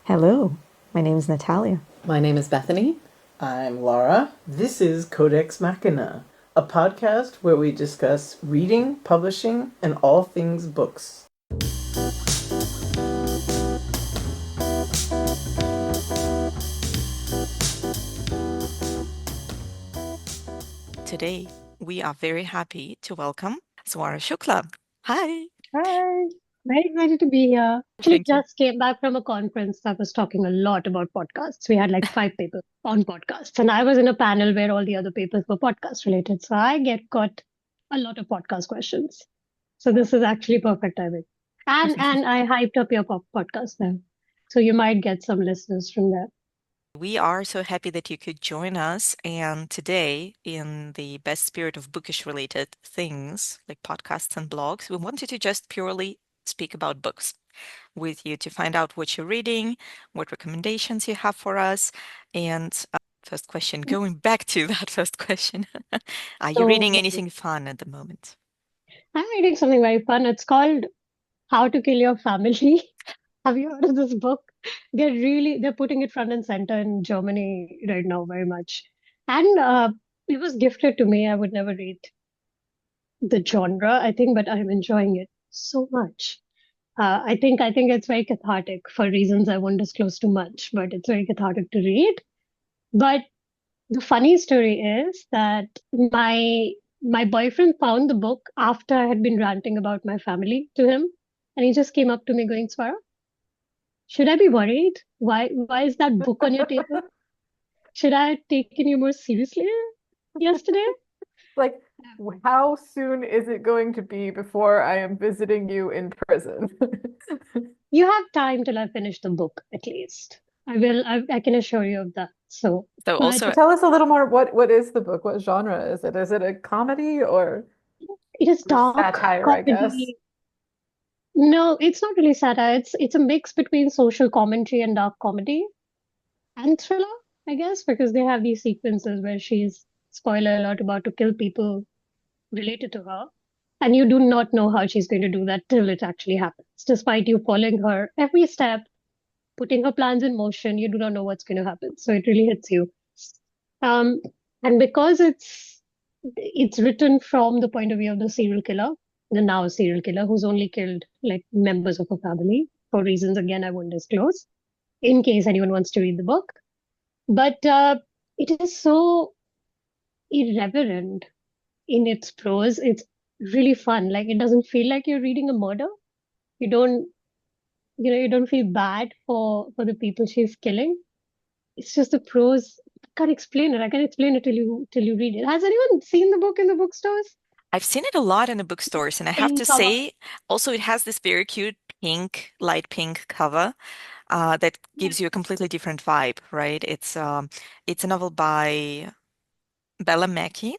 Hello, my name is Natalia. My name is Bethany. I'm Laura. This is Codex Machina, a podcast where we discuss reading, publishing, and all things books. Today, we are very happy to welcome Swara Shukla. Hi. Hi, very excited to be here. Actually, Thank you. just came back from a conference that was talking a lot about podcasts. We had like 5 papers on podcasts, and I was in a panel where all the other papers were podcast related. So I get got a lot of podcast questions. So this is actually perfect timing. And I hyped up your podcast now, so you might get some listeners from there. We are so happy that you could join us. And today, in the best spirit of bookish related things like podcasts and blogs, we wanted to just purely speak about books with you to find out what you're reading, what recommendations you have for us. And first question, going back to that first question, are you So reading anything fun at the moment? I'm reading something very fun. It's called How to Kill Your Family. Have you heard of this book? They're putting it front and center in Germany right now very much. And it was gifted to me. I would never read the genre, I think, but I'm enjoying it so much. I think it's very cathartic for reasons I won't disclose too much, but it's very cathartic to read. But the funny story is that my boyfriend found the book after I had been ranting about my family to him, and he just came up to me going, Swara, should I be worried? Why is that book on your table? Should I have taken you more seriously yesterday? Like, how soon is it going to be before I am visiting you in prison? You have time till I finish the book, at least. I can assure you of that. So But also, Tell us a little more. What is the book? What genre is it? Is it a comedy or it is dark satire, I guess? comedy. No, it's not really satire. It's a mix between social commentary and dark comedy and thriller, I guess, because they have these sequences where she's, spoiler alert, about to kill people related to her. And you do not know how she's going to do that till it actually happens. Despite you following her every step, putting her plans in motion, you do not know what's going to happen. So it really hits you. Um, and because it's written from the point of view of the serial killer, the now serial killer who's only killed like members of a family for reasons again I won't disclose in case anyone wants to read the book. But it is so irreverent in its prose. It's really fun. Like it doesn't feel like you're reading a murder. You don't, you don't feel bad for the people she's killing. It's just the prose. I can't explain it. I can't explain it till you read it. Has anyone seen the book in the bookstores? I've seen it a lot in the bookstores, and I have In to cover. say, also it has this very cute pink, light pink cover that Yeah. gives you a completely different vibe, right? It's a novel by Bella Mackie,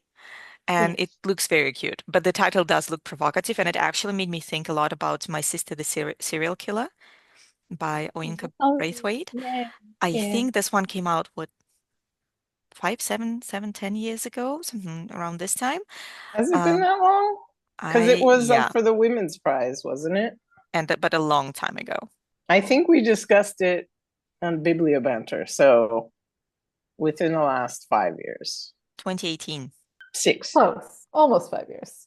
and it Yes. looks very cute. But the title does look provocative, and it actually made me think a lot about My Sister the Serial Killer by Oinka Oh, Braithwaite. yeah. I Yeah. think this one came out, what, 10 years ago, something around this time. Has it been Um, that long? Because it was up yeah, for the Women's Prize, wasn't it? but a long time ago. I think we discussed it on Bibliobanter, so within the last 5 years. 2018. 6. Close. Almost 5 years.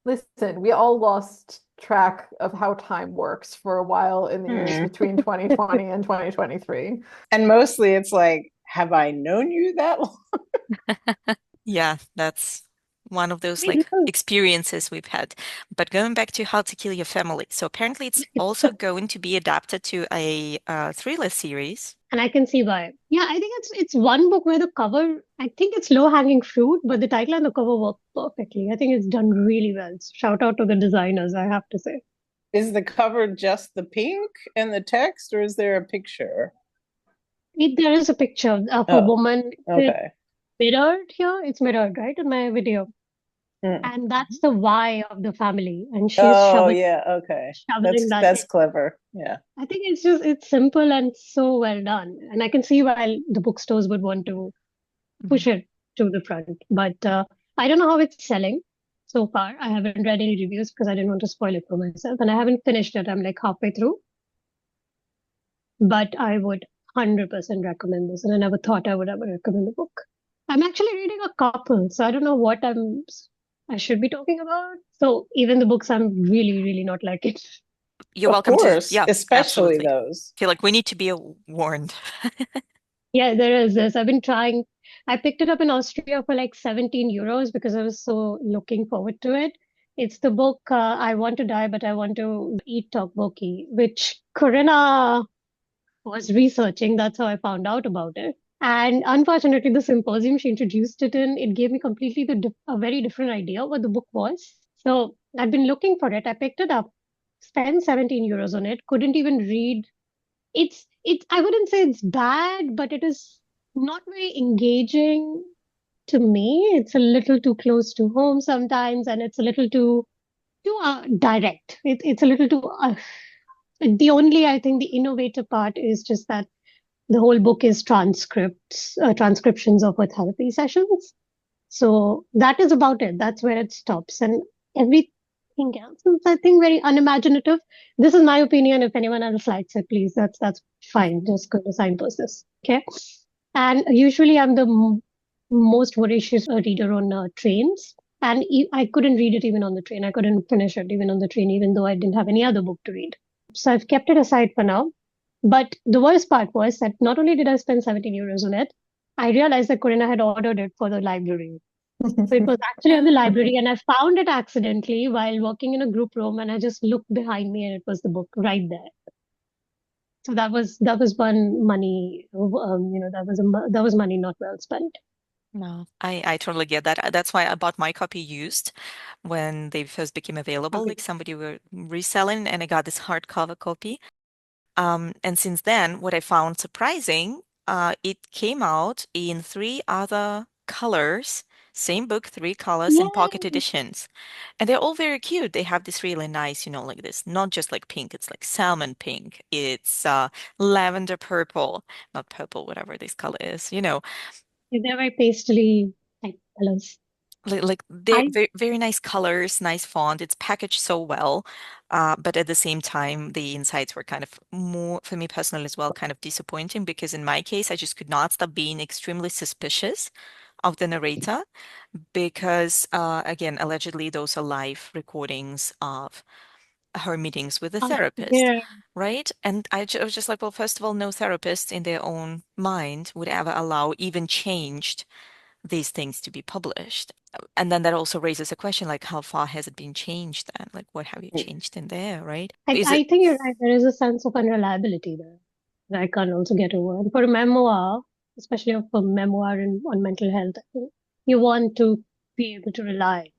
Listen, we all lost track of how time works for a while in the years between 2020 and 2023. And mostly it's like, have I known you that long? Yeah, that's one of those Wait, like no. experiences we've had. But going back to How to Kill Your Family, so apparently it's also going to be adapted to a thriller series. And I can see why. Yeah, I think it's one book where the cover, I think it's low hanging fruit, but the title and the cover work perfectly. I think it's done really well. Shout out to the designers, I have to say. Is the cover just the pink and the text, or is there a picture? There is a picture of a Oh, woman. It's okay. mirrored here. It's mirrored, right, in my video. Hmm. And that's the why of the family. And she's Oh, yeah, okay. shoveling That's that in. that's clever. Yeah. I think it's simple and so well done. And I can see why the bookstores would want to push it to the front. But I don't know how it's selling so far. I haven't read any reviews because I didn't want to spoil it for myself. And I haven't finished it. I'm like halfway through. but I would 100% recommend this, and I never thought I would ever recommend the book. I'm actually reading a couple, so I don't know what I should be talking about. So even the books I'm really, really not liking. You're Of welcome to, course, yeah, especially absolutely. those. Feel like we need to be warned. Yeah, there is this. I've been trying. I picked it up in Austria for like 17 euros because I was so looking forward to it. It's the book I Want to Die, but I Want to Eat Tteokbokki, which Corinna was researching. That's how I found out about it. And unfortunately, the symposium she introduced it in, it gave me completely a very different idea what the book was. So I'd been looking for it. I picked it up, spent 17 euros on it, couldn't even read. It's I wouldn't say it's bad, but it is not very engaging to me. It's a little too close to home sometimes, and it's a little too direct. It's a little too the only, I think, the innovative part is just that the whole book is transcriptions of her therapy sessions. So that is about it. That's where it stops. And everything else is, I think, very unimaginative. This is my opinion. If anyone else likes it, please, that's fine. Just go to signpost this. Okay. And usually I'm the most voracious reader on trains. And I couldn't read it even on the train. I couldn't finish it even on the train, even though I didn't have any other book to read. So I've kept it aside for now. But the worst part was that not only did I spend 17 euros on it, I realized that Corinna had ordered it for the library. So it was actually in the library, and I found it accidentally while working in a group room, and I just looked behind me, and it was the book right there. So that was one money, that was money not well spent. No, I totally get that. That's why I bought my copy used when they first became available. Okay. Like somebody were reselling, and I got this hardcover copy. And since then, what I found surprising, it came out in three other colors. Same book, three colors in pocket Yeah, editions. And they're all very cute. They have this really nice, like this, not just like pink, it's like salmon pink. It's lavender purple, not purple, whatever this color is. they're very pastely type colors. Like they're I very, very nice colors, nice font. It's packaged so well, but at the same time, the insides were kind of more, for me personally as well, kind of disappointing because in my case, I just could not stop being extremely suspicious of the narrator because, again, allegedly those are live recordings of her meetings with the therapist, yeah. right? And I was just like, well, first of all, no therapist in their own mind would ever allow even changed these things to be published. And then that also raises a question like, how far has it been changed then? Like, what have you changed in there, right? Is it, I think you're right. There is a sense of unreliability there that I can't also get over. And for a memoir, especially for a memoir on mental health, I think you want to be able to rely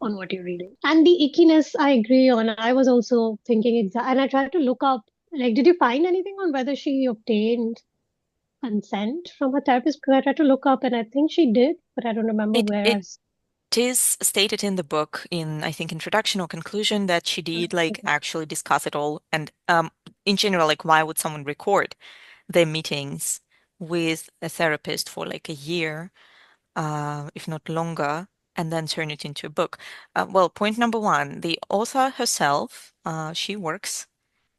on what you're reading. And the ickiness, I agree on. I was also thinking and I tried to look up, like, did you find anything on whether she obtained consent from her therapist? Because I tried to look up and I think she did, but I don't remember it, where it is stated in the book in, I think, introduction or conclusion that she did like okay. actually discuss it all. And in general, like, why would someone record their meetings with a therapist for like a year, if not longer, and then turn it into a book? Well, point number one, the author herself, she works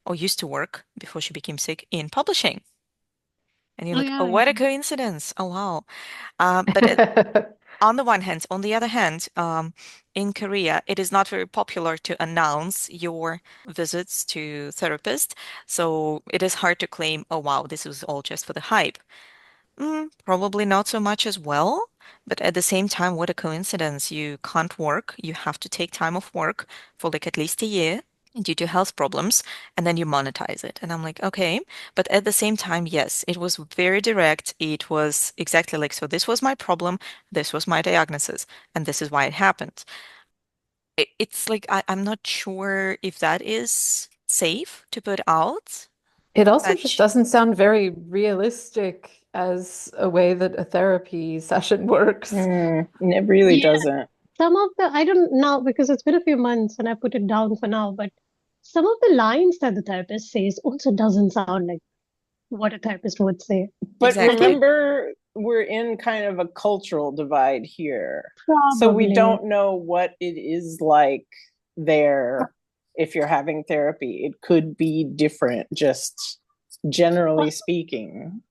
or used to work before she became sick in publishing. And you're Oh, like, oh, yeah. what a coincidence. Oh, wow. But on the one hand, on the other hand, in Korea, it is not very popular to announce your visits to therapists. So it is hard to claim, oh, wow, this was all just for the hype. Probably not so much as well. But at the same time, what a coincidence. You can't work. You have to take time off work for like at least a year due to health problems, and then you monetize it. And I'm like, okay. But at the same time, yes, it was very direct. It was exactly like, so this was my problem, this was my diagnosis, and this is why it happened. It's like I'm not sure if that is safe to put out. It also just Such, doesn't sound very realistic as a way that a therapy session works. It really Yeah. doesn't. Some of the, I don't know because it's been a few months and I put it down for now, but some of the lines that the therapist says also doesn't sound like what a therapist would say. But I think exactly. remember, we're in kind of a cultural divide here. So we probably, don't know what it is like there if you're having therapy. It could be different just generally speaking.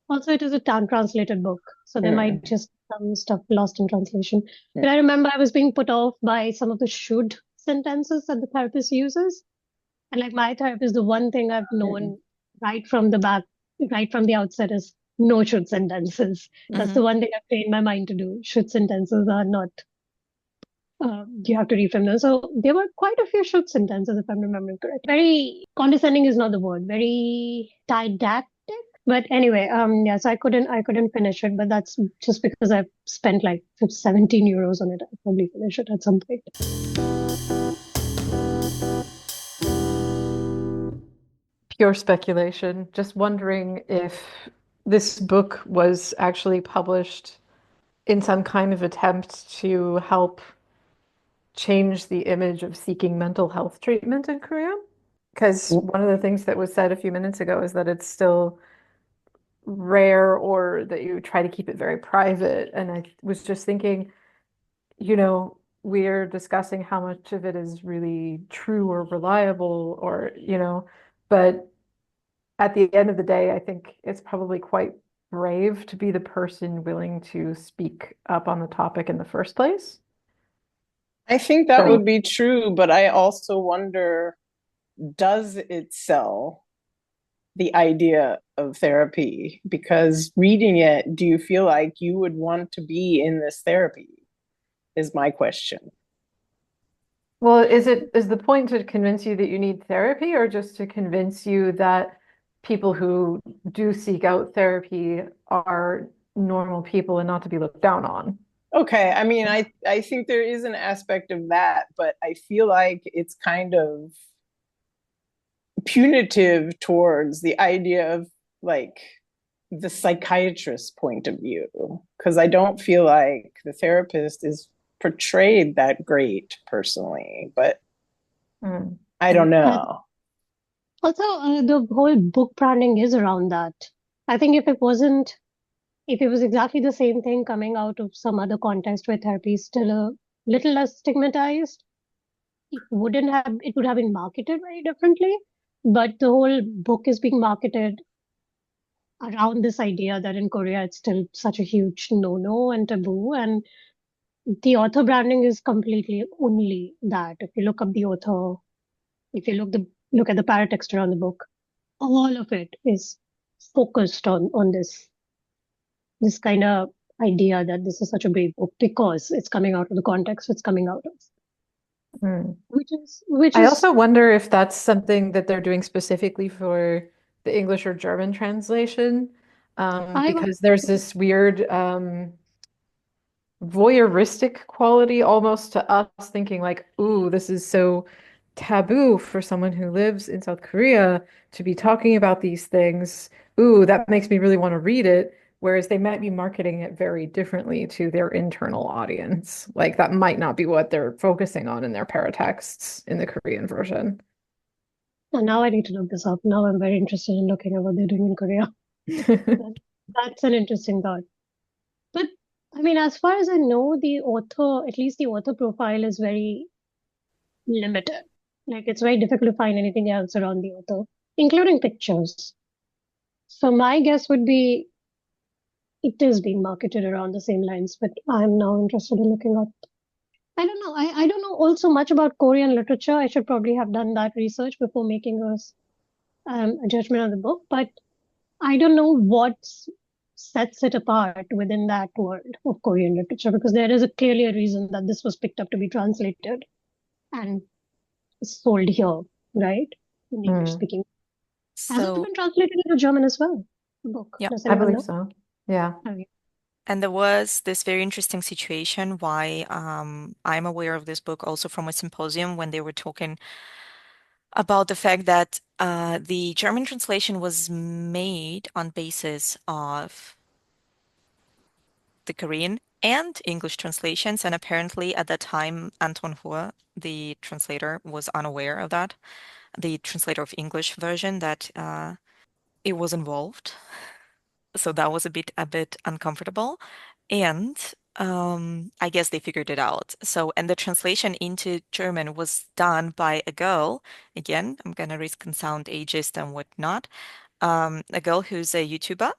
Also, it is a translated book, so there might just some stuff lost in translation. Mm. But I remember I was being put off by some of the should sentences that the therapist uses. And like my therapist, the one thing I've known right from the back, right from the outset is no should sentences. That's the one thing I've trained my mind to do. Should sentences are not, you have to reframe them. So there were quite a few should sentences, if I'm remembering correct. Very condescending is not the word, very didactic. But anyway, yeah, so I couldn't finish it, but that's just because I've spent like 17 euros on it. I'll probably finish it at some point. Pure speculation. Just wondering if this book was actually published in some kind of attempt to help change the image of seeking mental health treatment in Korea. Because one of the things that was said a few minutes ago is that it's still rare or that you try to keep it very private. And I was just thinking, we're discussing how much of it is really true or reliable or, but at the end of the day, I think it's probably quite brave to be the person willing to speak up on the topic in the first place. I think that would be true, but I also wonder, does it sell the idea of therapy? Because reading it, do you feel like you would want to be in this therapy? Is my question. Well, is the point to convince you that you need therapy or just to convince you that people who do seek out therapy are normal people and not to be looked down on? Okay, I mean, I think there is an aspect of that, but I feel like it's kind of punitive towards the idea of like the psychiatrist's point of view, because I don't feel like the therapist is portrayed that great personally, but I don't know. Also, the whole book branding is around that. I think if it was exactly the same thing coming out of some other context where therapy is still a little less stigmatized, it would have been marketed very differently. But the whole book is being marketed around this idea that in Korea it's still such a huge no-no and taboo. And the author branding is completely only that. If you look up the author, if you look at the paratext around the book, all of it is focused on this kind of idea that this is such a great book because it's coming out of the context it's coming out of. Which I is also wonder if that's something that they're doing specifically for the English or German translation, because there's this weird voyeuristic quality almost to us thinking like, ooh, this is so taboo for someone who lives in South Korea to be talking about these things. Ooh, that makes me really want to read it. Whereas they might be marketing it very differently to their internal audience. Like that might not be what they're focusing on in their paratexts in the Korean version. and now I need to look this up. Now I'm very interested in looking at what they're doing in Korea. That's an interesting thought. But I mean, as far as I know, the author, at least the author profile is very limited. Like it's very difficult to find anything else around the author, including pictures. So my guess would be it is being marketed around the same lines, but I'm now interested in looking up. I don't know. I don't know also much about Korean literature. I should probably have done that research before making a judgment on the book, but I don't know what sets it apart within that world of Korean literature because there is clearly a reason that this was picked up to be translated and sold here, right? In English speaking. Has it been translated into German as well? The book. Yeah, Does I anyone believe know? so. Yeah. Okay. and there was this very interesting situation why I'm aware of this book also from a symposium when they were talking about the fact that the German translation was made on basis of the Korean and English translations, and apparently at that time Anton Hua, the translator, was unaware of that, the translator of English version, that it was involved. So that was a bit uncomfortable. And I guess they figured it out. So, and the translation into German was done by a girl. Again, I'm gonna risk and sound ageist and whatnot. a girl who's a YouTuber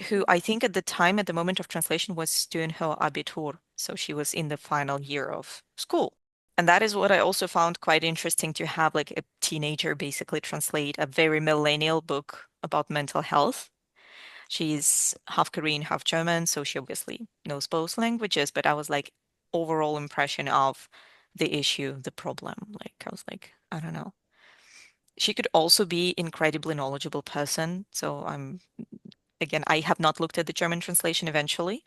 who I think at the time, at the moment of translation, was doing her Abitur. So she was in the final year of school. And that is what I also found quite interesting to have like a teenager basically translate a very millennial book about mental health. She's half Korean, half German, so she obviously knows both languages, but I was like, overall impression of the issue, the problem. Like, I was like, I don't know. She could also be incredibly knowledgeable person. So again, I have not looked at the German translation eventually.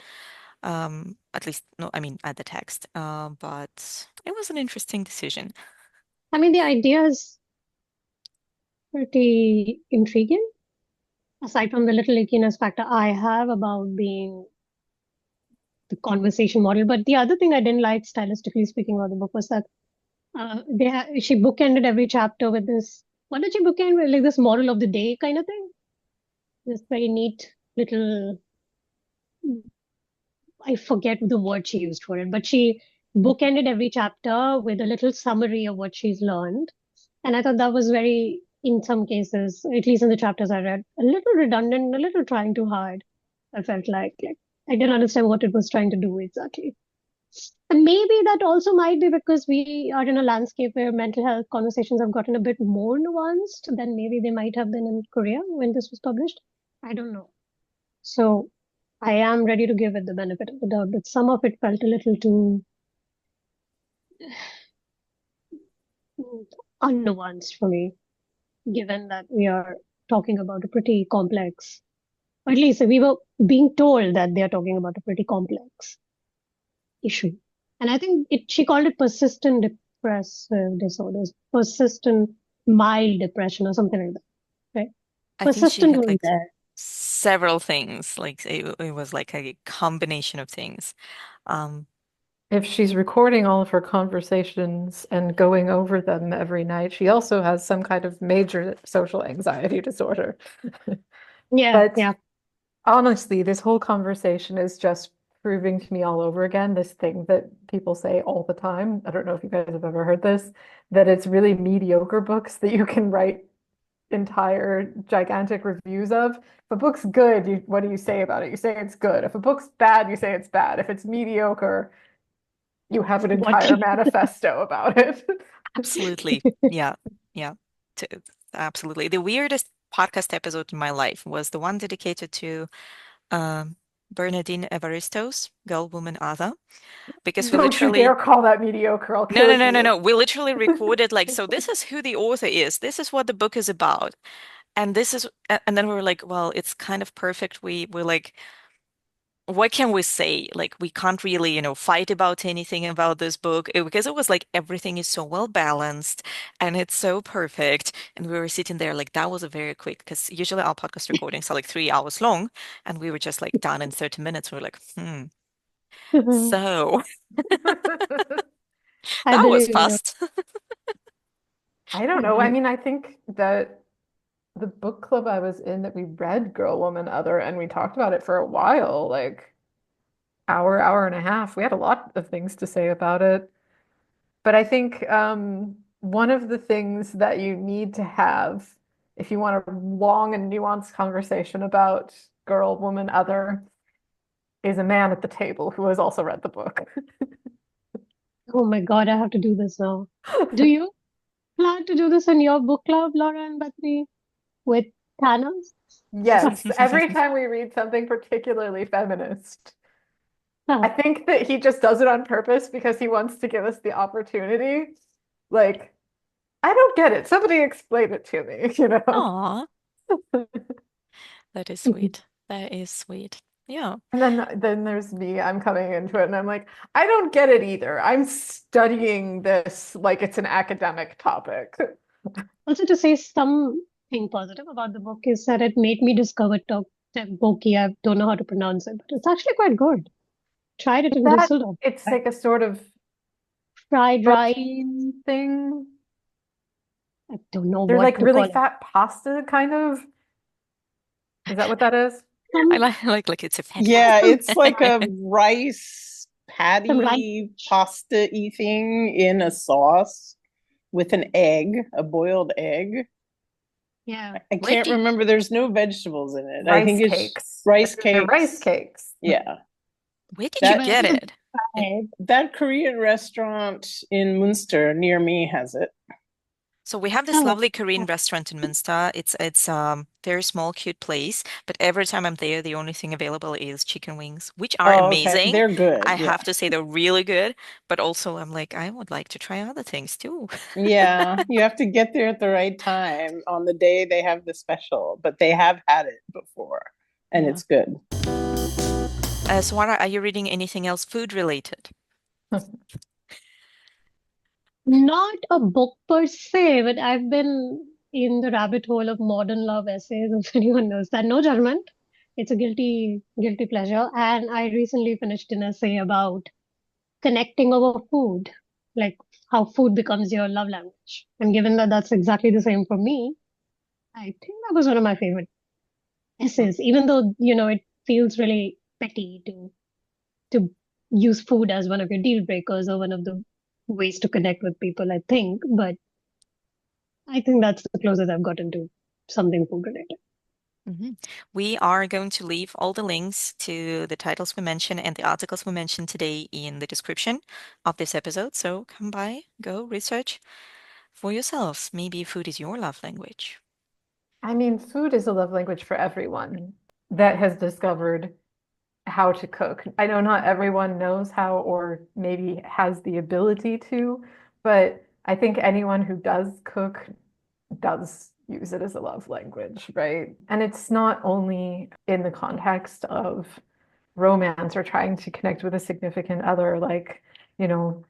At least, no, I mean, at the text. But it was an interesting decision. I mean, the idea is pretty intriguing, aside from the little ickiness factor I have about being the conversation model. But the other thing I didn't like, stylistically speaking, about the book was that she bookended every chapter with this. What did she bookend with? Like this moral of the day kind of thing. This very neat little. I forget the word she used for it, but she bookended every chapter with a little summary of what she's learned. And I thought that was very, in some cases, at least in the chapters I read, a little redundant, a little trying too hard. I felt like I didn't understand what it was trying to do exactly. And maybe that also might be because we are in a landscape where mental health conversations have gotten a bit more nuanced than maybe they might have been in Korea when this was published. I don't know. So I am ready to give it the benefit of the doubt, but some of it felt a little too unnuanced for me, given that we are talking about a pretty complex, or at least we were being told that they are talking about a pretty complex issue. And I think she called it persistent depressive disorders, persistent mild depression or something like that, right? I think she Persistent had was like there. several things. Like it was like a combination of things. Um, If she's recording all of her conversations and going over them every night, she also has some kind of major social anxiety disorder. Yeah, But yeah. honestly, this whole conversation is just proving to me all over again this thing that people say all the time. I don't know if you guys have ever heard this, that it's really mediocre books that you can write entire gigantic reviews of. If a book's good, what do you say about it? You say it's good. If a book's bad, you say it's bad. If it's mediocre, you have an What? entire manifesto about it. Absolutely. Yeah. Yeah. T- Absolutely. The weirdest podcast episode in my life was the one dedicated to um, Bernadine Evaristo's Girl, Woman, Other, because we Don't you dare literally, call that mediocre. I'll no, kill no, no, no, you. no. We literally recorded like, so this is who the author is. This is what the book is about. And this is, and then we were like, well, it's kind of perfect. We're like, what can we say? Like, we can't really, fight about anything about this book because it was like everything is so well balanced and it's so perfect. And we were sitting there like that was a very quick because usually our podcast recordings are like 3 hours long, and we were just like done in 30 minutes. We were like, so I that was believe you. fast. I don't know. I mean, I think that the book club I was in that we read Girl, Woman, Other, and we talked about it for a while, like hour and a half. We had a lot of things to say about it. But I think one of the things that you need to have if you want a long and nuanced conversation about Girl, Woman, Other is a man at the table who has also read the book. Oh my God, I have to do this now. Do you plan to do this in your book club, Laura and Bethany, with Thanos? Yes, every time we read something particularly feminist, I Huh. think that he just does it on purpose because he wants to give us the opportunity. Like, I don't get it. Somebody explain it to me, you know? Aw, that is sweet. That is sweet. Yeah. And then there's me. I'm coming into it and I'm like, I don't get it either. I'm studying this like it's an academic topic. Also, to say something positive about the book is that it made me discover tteokbokki. I don't know how to pronounce it, but it's actually quite good. Tried it Is in that Düsseldorf. it's like a sort of Fried rice. protein thing? I don't know They're what like to really call it. fat pasta kind of. Is that what that is? I Some like it's a fat Yeah, pasta. it's like a rice some rice. patty pasta-y thing in a sauce with an egg, a boiled egg. Yeah. I Where can't do you, remember. There's no vegetables in it. I Rice think it's cakes. rice They're rice cakes. cakes. Yeah. where did you You That get must have it? In, tried. that Korean restaurant in Munster near me has it. so we have this Oh, lovely Korean restaurant in Münster. It's very small, cute place, but every time I'm there, the only thing available is chicken wings, which are Oh, okay. amazing. They're good. I Yeah. have to say they're really good, but also I'm like, I would like to try other things too. Yeah. You have to get there at the right time on the day they have the special, but they have had it before and Yeah. it's good. Swara, are you reading anything else food related? not a book per se, but I've been in the rabbit hole of modern love essays, if anyone knows that. No judgment. It's a guilty pleasure. And I recently finished an essay about connecting over food, like how food becomes your love language. And given that that's exactly the same for me, I think that was one of my favorite Mm, essays, even though, it feels really petty to use food as one of your deal breakers or one of the ways to connect with people, I think. But I think that's the closest I've gotten to something food related. mhm. We are going to leave all the links to the titles we mentioned and the articles we mentioned today in the description of this episode. So come by, go research for yourselves. Maybe food is your love language. I mean, food is a love language for everyone that has discovered how to cook. I know not everyone knows how or maybe has the ability to, but I think anyone who does cook does use it as a love language, right? And it's not only in the context of romance or trying to connect with a significant other, like, you know,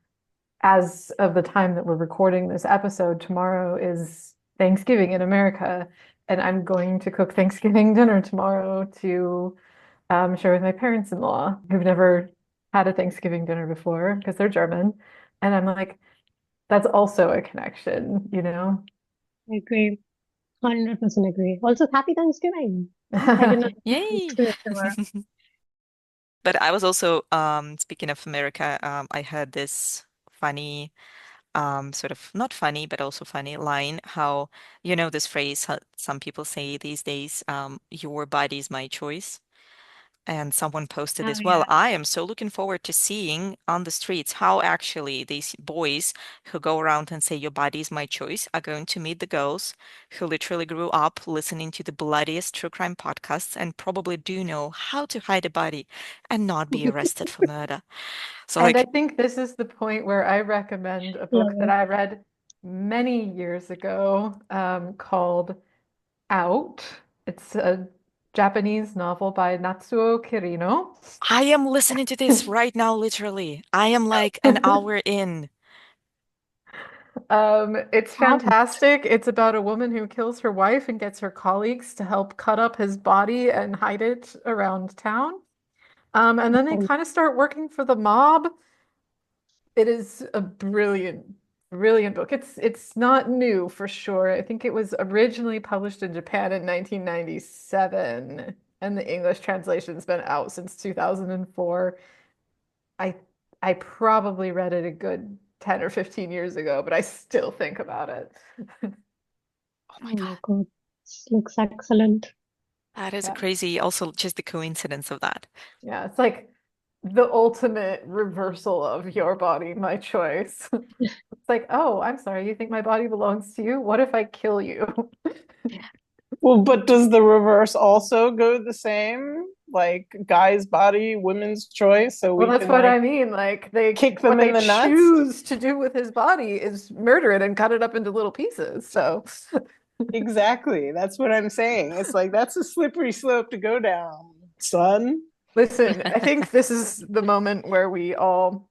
as of the time that we're recording this episode, tomorrow is Thanksgiving in America, and I'm going to cook Thanksgiving dinner tomorrow to share with my parents-in-law who've never had a Thanksgiving dinner before because they're German. And I'm like, that's also a connection, you know? I agree. 100% agree. Also, happy Thanksgiving. I did not Yay! to it tomorrow. But I was also, speaking of America, I heard this funny, sort of not funny, but also funny line how, this phrase, how some people say these days, your body is my choice. And someone posted Oh, as well. yeah. I am so looking forward to seeing on the streets how actually these boys who go around and say your body is my choice are going to meet the girls who literally grew up listening to the bloodiest true crime podcasts and probably do know how to hide a body and not be arrested for murder. So And I like, think this is the point where I recommend a Love book that it. I read many years ago called Out. It's a Japanese novel by Natsuo Kirino. I am listening to this right now, literally. I am like an hour in. It's Out. fantastic. It's about a woman who kills her wife and gets her colleagues to help cut up his body and hide it around town. And then they kind of start working for the mob. It is a brilliant, brilliant book. It's not new for sure. I think it was originally published in Japan in 1997, and the English translation's been out since 2004. I I probably read it a good 10 or 15 years ago, but I still think about it. Oh my Oh God. my God. This looks excellent. That is a Yeah. crazy, also just the coincidence of that. Yeah, it's like the ultimate reversal of your body, my choice. It's like, oh, I'm sorry, you think my body belongs to you? What if I kill you? Well, but does the reverse also go the same? Like guy's body, women's choice, so Well, we that's can what I like mean. Like kick what them in they the nuts? choose to do with his body is murder it and cut it up into little pieces. So, Exactly. That's what I'm saying. It's like that's a slippery slope to go down, son. listen, I think this is the moment where we all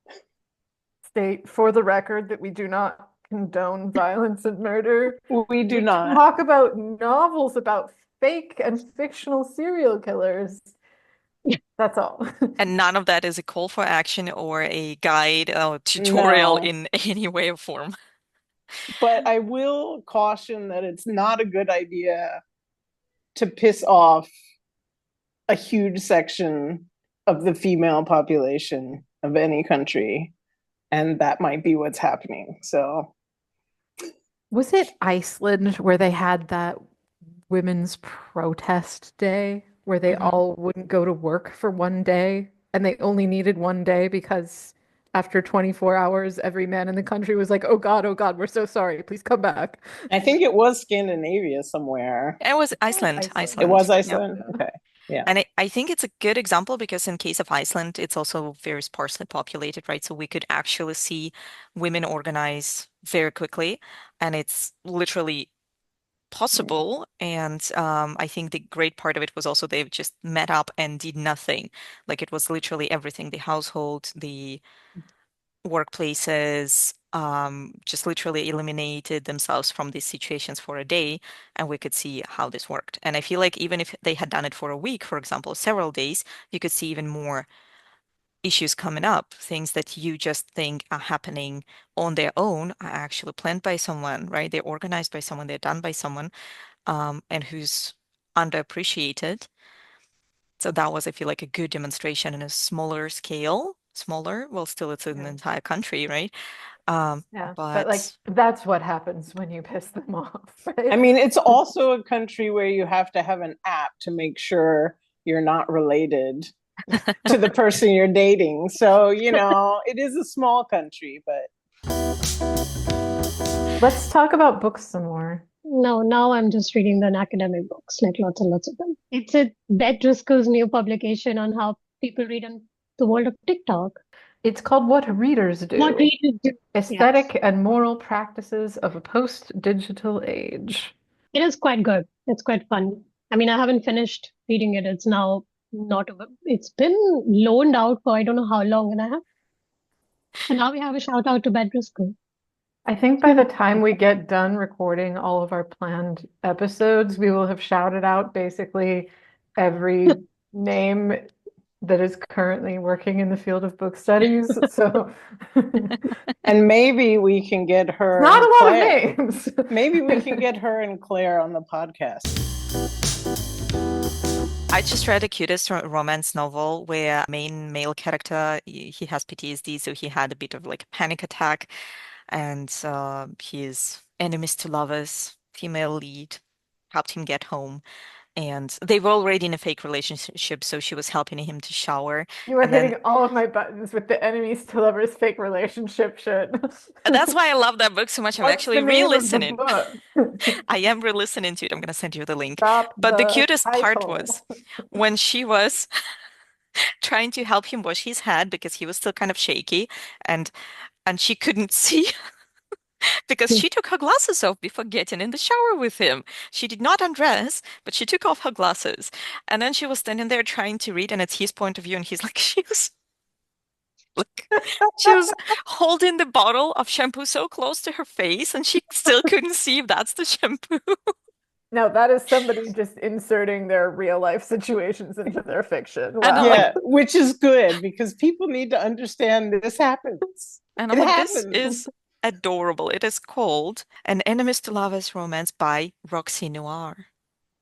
state for the record that we do not condone violence and murder. We do We not. talk about novels about fake and fictional serial killers. That's all. And none of that is a call for action or a guide or tutorial No. in any way or form. But I will caution that it's not a good idea to piss off a huge section of the female population of any country. And that might be what's happening. So Was it Iceland where they had that women's protest day where they Hmm. all wouldn't go to work for one day and they only needed one day because after 24 hours, every man in the country was like, oh God, we're so sorry. Please come back. I think it was Scandinavia somewhere. It was Was Iceland, It Iceland. was Iceland. Yeah. Iceland. Okay. Yeah. And I think it's a good example because in case of Iceland, it's also very sparsely populated, right? So we could actually see women organize very quickly, and it's literally possible. And I think the great part of it was also they've just met up and did nothing. Like it was literally everything, the household, the workplaces, just literally eliminated themselves from these situations for a day, and we could see how this worked. And I feel like even if they had done it for a week, for example, several days, you could see even more issues coming up. Things that you just think are happening on their own are actually planned by someone, right? They're organized by someone, they're done by someone, and who's underappreciated. So that was, I feel like, a good demonstration in a smaller scale. Smaller, well, still it's an Yeah. entire country, right? Um, Yeah. But like but that's what happens when you piss them off, I right? mean, it's also a country where you have to have an app to make sure you're not related to the person you're dating. So, it is a small country, but Let's talk about books some more. No, now I'm just reading the academic books, like lots and lots of them. It's a Beth Driscoll's new publication on how people read in the world of TikTok. It's called What Readers What Do: readers do. Yes. Aesthetic and Moral Practices of a Post-Digital Age. It is quite good. It's quite fun. I mean, I haven't finished reading it. It's now not over. It's been loaned out for I don't know how long, and I have. And now we have a shout out to Beth Driscoll. I think by the time we get done recording all of our planned episodes, we will have shouted out basically every name that is currently working in the field of book studies. So and maybe we can get her not and a lot of Claire. names. Maybe we can get her and Claire on the podcast. I just read a cutest romance novel where main male character he has PTSD, so he had a bit of like a panic attack, and his enemies to lovers, female lead, helped him get home. And they were already in a fake relationship, so she was helping him to shower. You are And then hitting all of my buttons with the enemies to lovers fake relationship shit. that's why I love that book so much. I'm What's actually the name of the re-listening. book? I am re-listening to it. I'm going to send you the link. Stop But the the cutest part title. was when she was trying to help him wash his head because he was still kind of shaky, and she couldn't see because she took her glasses off before getting in the shower with him. She did not undress, but she took off her glasses. And then she was standing there trying to read, and it's his point of view, and he's like, like, she was holding the bottle of shampoo so close to her face, and she still couldn't see if that's the shampoo. No, that is somebody just inserting their real life situations into their fiction. And I'm like, Wow. Yeah, which is good because people need to understand this happens. It this happens. is adorable. It is called An Enemies to Lovers Romance by Roxie Noir.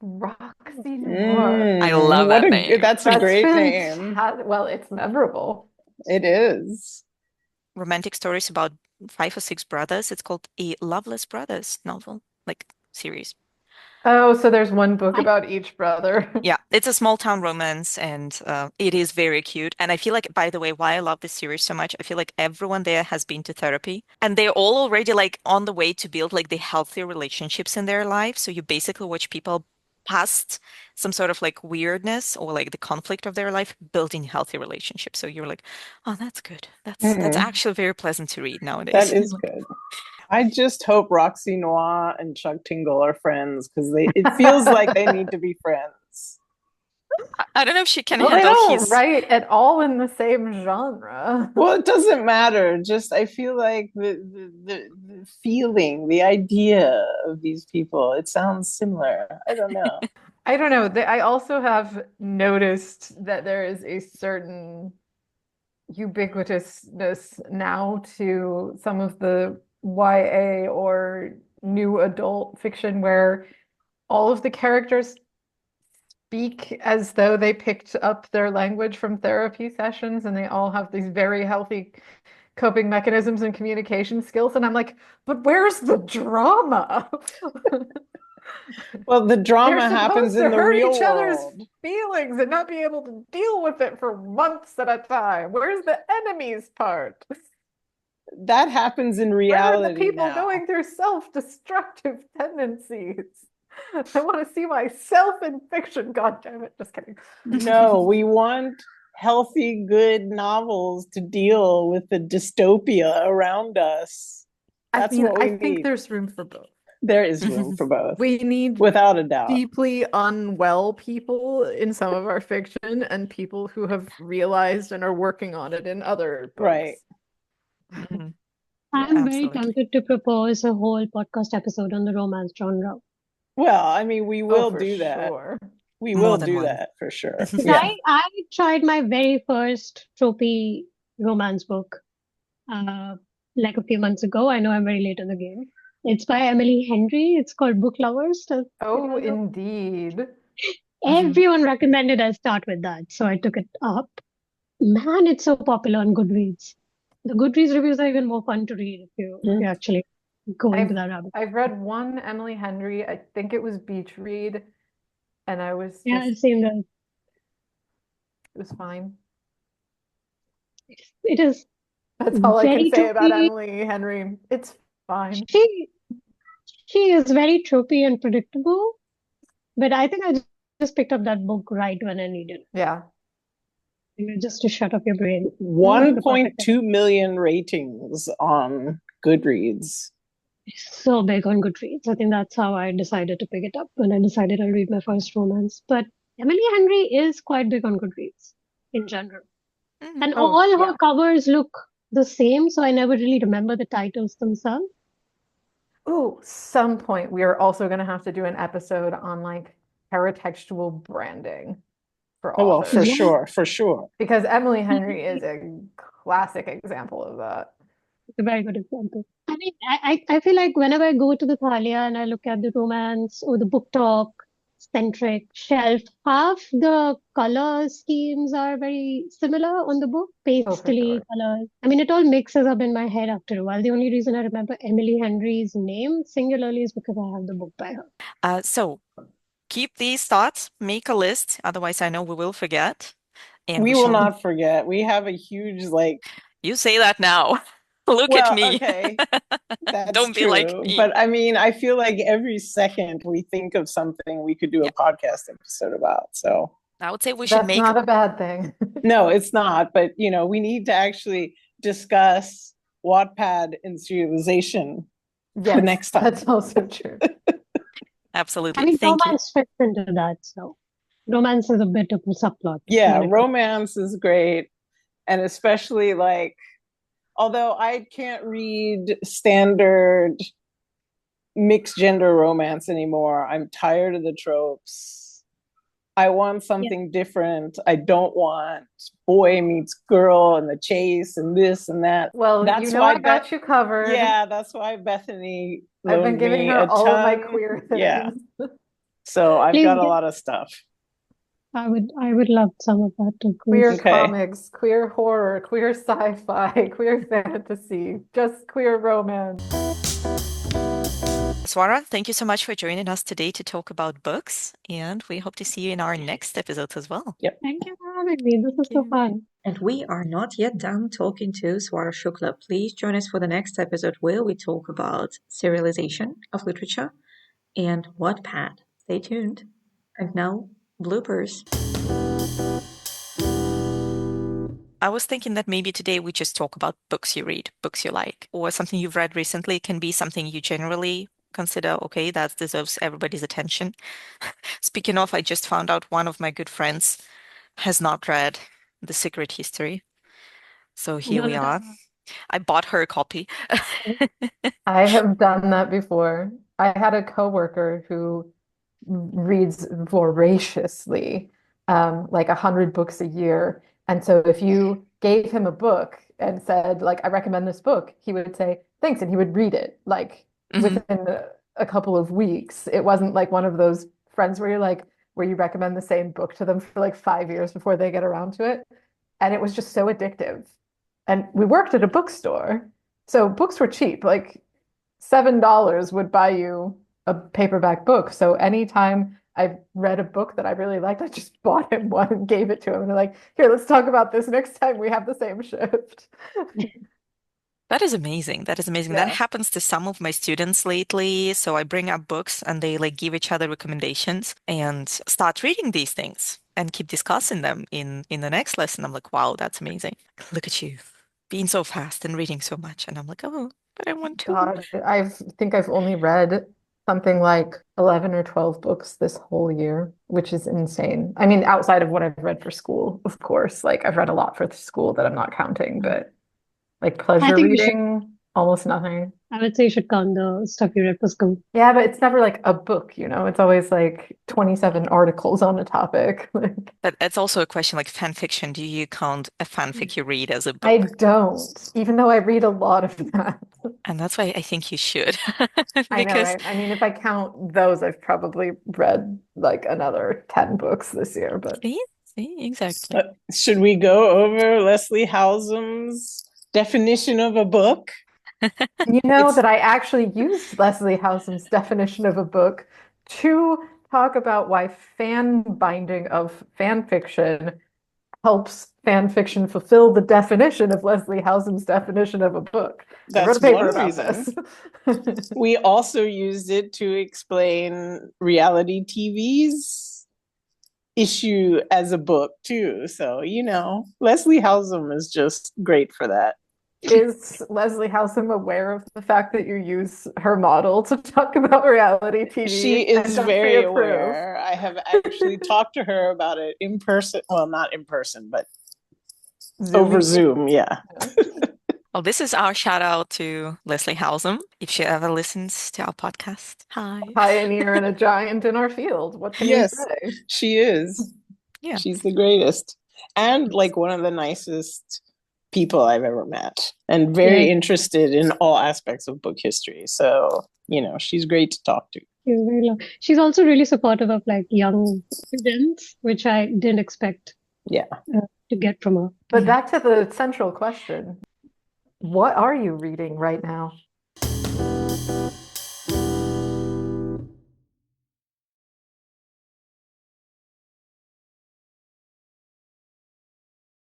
Roxie Noir. I love What that a name. that's a That's great name. fantastic. Well, it's memorable. It is. Romantic stories about 5 or 6 brothers. It's called a Loveless Brothers novel, like series. Oh, so there's one book I about each brother. Yeah, it's a small town romance, and it is very cute. And I feel like, by the way, why I love this series so much, I feel like everyone there has been to therapy, and they're all already like on the way to build like the healthy relationships in their life. So you basically watch people past some sort of like weirdness or like the conflict of their life building healthy relationships. So you're like, oh, that's good. That's Mhm. actually very pleasant to read That nowadays. is good. I just hope Roxie Noir and Chuck Tingle are friends because it feels like they need to be friends. I don't know if she can Well, they handle don't his. write at all in the same genre. Well, it doesn't matter. Just I feel like the feeling, the idea of these people, it sounds similar. I don't know. I don't know. I also have noticed that there is a certain ubiquitousness now to some of the YA or new adult fiction where all of the characters speak as though they picked up their language from therapy sessions and they all have these very healthy coping mechanisms and communication skills. And I'm like, but where's the drama? Well, the They're drama supposed happens to in the hurt real each other's world. feelings and not be able to deal with it for months at a time. Where's the enemies part? That happens in Where are the reality people now. going through self-destructive tendencies? I want to see myself in fiction. God damn it. Just kidding. No, we want healthy, good novels to deal with the dystopia around us. That's what we I think need. there's room for both. There is room for both, We need without a doubt. deeply unwell people in some of our fiction and people who have realized and are working on it in other Right. books. Mhm. I'm very Absolutely. tempted to propose a whole podcast episode on the romance genre. Well, I mean, we Oh, will for do that. sure. We More will than do one. that for sure. Because Yeah. I tried my very first tropey romance book like a few months ago. I know I'm very late in the game. It's by Emily Henry. It's called Book Lovers. Oh, indeed. Everyone recommended I start with that, so I took it up. Man, it's so popular on Goodreads. The Goodreads reviews are even more fun to read if you actually go into that rabbit. I've read one Emily Henry. I think it was Beach Read, and I was Yeah, just I've seen that. it was fine. It is That's all I can very say about tropey. Emily Henry. It's fine. She is very tropey and predictable, but I think I just picked up that book right when I needed Yeah. it, just to shut up your brain. 1.2 million ratings on Goodreads. It's so big on Goodreads. I think that's how I decided to pick it up when I decided I'll read my first romance. But Emily Henry is quite big on Goodreads in general. Mhm. And Oh, all her yeah. covers look the same, so I never really remember the titles themselves. Oh, some point we are also going to have to do an episode on like paratextual branding for Oh, well, for authors. sure, for sure. Because Emily Henry is a classic example of that. It's a very good example. I mean, I feel like whenever I go to the Thalia and I look at the romance or the book talk centric shelf, half the color schemes are very similar on the book, Oh, for pastely sure. colors. I mean, it all mixes up in my head after a while. The only reason I remember Emily Henry's name singularly is because I have the book by her. So keep these thoughts, make a list, otherwise I know we will forget. And We we will shall. not forget. We have a huge, like, You say that now. Look at well, me. okay, that's Don't be like true. me. But I mean, I feel like every second we think of something we could do Yeah. a podcast episode about. So I would say we should That's make not a bad thing. no, it's not. But you know, we need to actually discuss Wattpad and serialization the Yes, next time. that's also true. I absolutely. mean, Thank you. romance fits into that, so romance is a bit of a subplot. Yeah, when it comes. romance is great. And especially like, although I can't read standard mixed gender romance anymore, I'm tired of the tropes. I want something different. I don't want boy meets girl and the chase and this and that. Well, That's you know why I got you covered. yeah, that's why Bethany I've been loaned giving me her a all of my ton. queer Yeah. things. So I've Please got a give- lot of stuff. I would love some of that too, Queer please. Okay. comics, queer horror, queer sci-fi, queer fantasy, just queer romance. Swara, thank you so much for joining us today to talk about books, and we hope to see you in our next episodes as well. Thank you for having me. This was so fun. And we are not yet done talking to Swara Shukla. Please join us for the next episode where we talk about serialization of literature and Wattpad. Stay tuned. And now, bloopers. I was thinking that maybe today we just talk about books you read, books you like, or something you've read recently. It can be something you generally consider, okay, that deserves everybody's attention. Speaking of, I just found out one of my good friends has not read The Secret History. So here we are. I bought her a copy. I have done that before. I had a coworker who reads voraciously, like 100 books a year. And so if you gave him a book and said, like, I recommend this book, he would say, thanks, and he would read it like Mhm. within a couple of weeks. It wasn't like one of those friends where you're like, where you recommend the same book to them for like 5 years before they get around to it. And it was just so addictive. And we worked at a bookstore, so books were cheap. Like $7 would buy you a paperback book. So anytime I've read a book that I really liked, I just bought him one and gave it to him. And they're like, here, let's talk about this next time we have the same shift. That is amazing. That is amazing. That Yeah. happens to some of my students lately. So I bring up books and they like give each other recommendations and start reading these things and keep discussing them in the next lesson. I'm like, wow, that's amazing. Look at you being so fast and reading so much. And I'm like, oh, but I want to. God, I think I've only read something like 11 or 12 books this whole year, which is insane. I mean, outside of what I've read for school, of course. Like I've read a lot for school that I'm not counting, but like I pleasure think you should, reading, almost nothing. I would say you should count the stuff you read for school. Yeah, but it's never like a book, you know? It's always like 27 articles on a topic. Like But it's also a question like fan fiction. Do you count a fanfic you read as a I book? don't, even though I read a lot of that. And that's why I think you should. I know, Because right? I mean, if I count those, I've probably read like another 10 books this year, but see, exactly. Should we go over Leslie Housem's definition of a book? you know It's that I actually used Leslie Housem's definition of a book to talk about why fan binding of fan fiction helps fan fiction fulfill the definition of Leslie Housem's definition of a book. I wrote that's a paper one about reason. this. We also used it to explain reality TV's issue as a book too. So, Leslie Housem is just great for that. Is Leslie Housem aware of the fact that you use her model to talk about reality She TV? And is does she very approve? aware. I have actually talked to her about it in person. Well, not in person, but over Zoom. Yeah. Well, this is our shout out to Leslie Housem. If she ever listens to our podcast, hi. Pioneer and a giant in our field. What can you Yes, say? she is. Yeah. She's the greatest. And like one of the nicest people I've ever met, and very Yeah. interested in all aspects of book history. So, she's great to talk to. She's also really supportive of like young students, which I didn't expect Yeah. to get from her. But back to the central question. What are you reading right now?